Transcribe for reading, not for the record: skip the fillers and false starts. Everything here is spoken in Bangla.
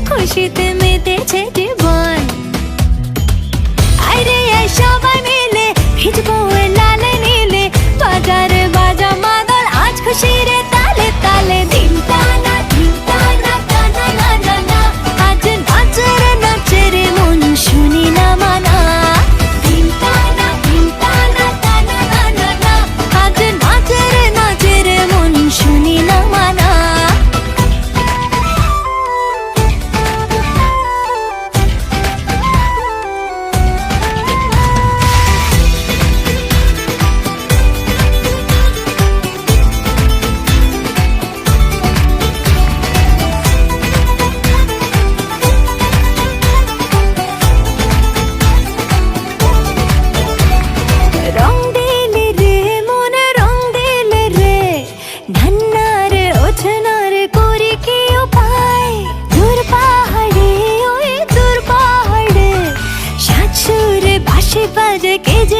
খুশিতে মেতেছে জীবন। আরে সবাই মিলে ভিজবো লালে নীলে, বাজারে বাজা মাদল আজ খুশির তালে তালে। দিন টানা টানা না না না, আজ নাচে রে মন শুনি না মানা। দিন টানা টানা না না না, আজ নাচে রে মন শুনি না মানা। রং দিলে রে মনে রং দিলে রে, ধান্নার ওঠনার করি কি উপায়। দূর পাহাড়ে ওই দূর পাহাড়ে, সাত সুরে বাঁশি বাজে কে যে